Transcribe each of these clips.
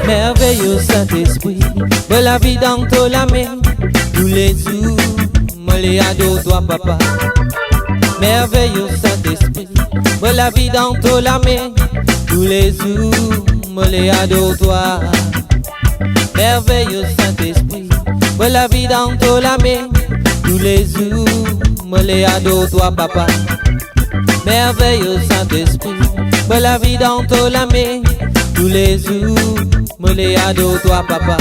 Merveilleux Saint-Esprit, de la vie dans ton la main, tous les jours, me les ado toi papa. Merveilleux Saint-Esprit, de la vie dans ton la main, tous les jours, me les ado toi. Merveilleux Saint-Esprit, de la vie dans ton la main, tous les jours, me les ado toi papa. Merveilleux Saint-Esprit, de la vie dans ton la main, tous les jours, me les ado toi papa.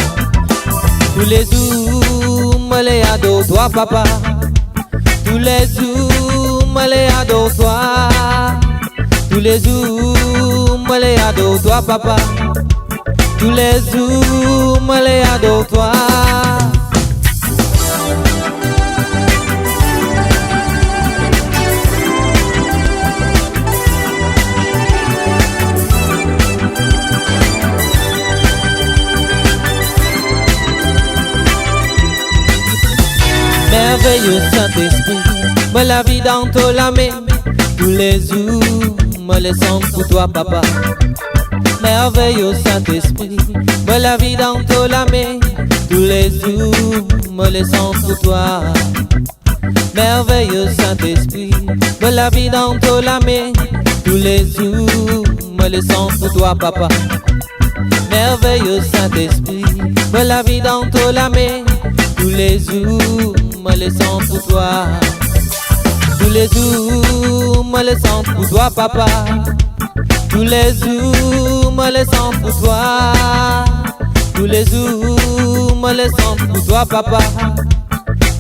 Tous les jours, me les ado toi papa. Tous les jours, me les ado toi. Tous les jours, me les ado toi papa. Tous les jours, me les ado toi. Merveilleux Saint-Esprit, me la vie dans ton la main, tous les jours, me les sens pour toi papa. Merveilleux Saint-Esprit, me la vie dans ton la main, tous les jours, me les sens pour toi. Merveilleux Saint-Esprit, me la vie dans ton la main, tous les jours, me les sens pour toi papa. Merveilleux Saint-Esprit, me la vie dans ton la main, tous les jours, me les sens pour toi. Tous les jours, me les sens pour toi papa. Tous les jours, me les sens pour toi. Tous les jours, me les sens pour toi papa.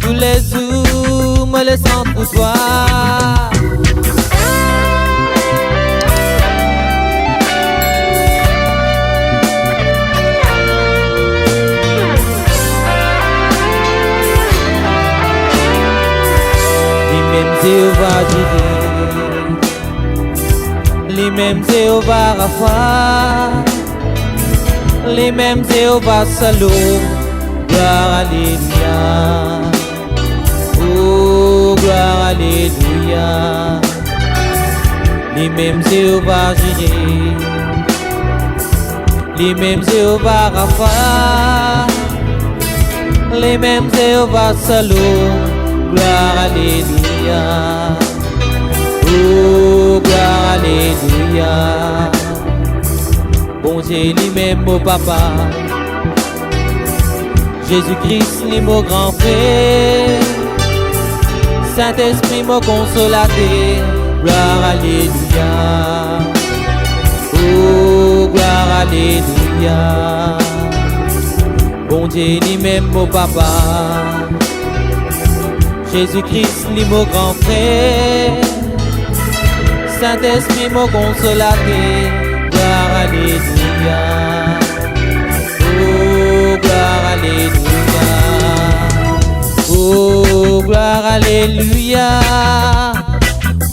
Tous les jours, me les sens pour toi. Jéhovah Jireh, les mêmes Jéhovah Rapha, les mêmes Jéhovah Shalom, gloire alléluia, oh gloire alléluia, les mêmes Jéhovah Jireh, les mêmes Jéhovah Rapha, les mêmes Jéhovah Shalom, gloire alléluia. Oh, gloire, alléluia. Bon Dieu, lui-même, mon papa. Jésus-Christ, lui, mon grand frère. Saint-Esprit, mon consolateur. Gloire, alléluia. Oh, gloire, alléluia. Bon Dieu, lui-même, mon papa. Jésus-Christ, lui, mon grand frère. Saint-Esprit, mon consolateur. Gloire, alléluia. Oh, gloire, alléluia. Oh, gloire, alléluia.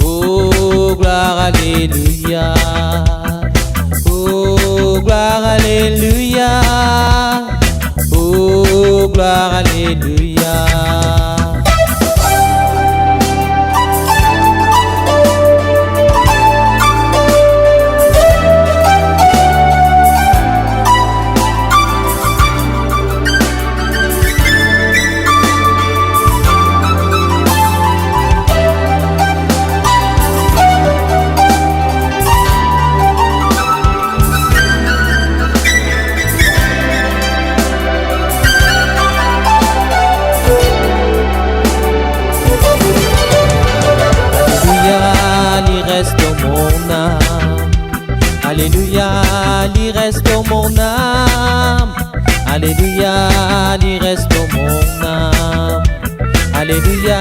Oh, gloire, alléluia. Oh, gloire, alléluia. Oh, gloire, alléluia. Alléluia, il reste dans mon âme. Alléluia, il reste dans mon âme. Alléluia,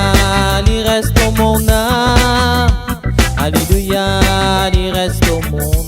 il reste dans mon âme. Alléluia, il reste dans mon âme.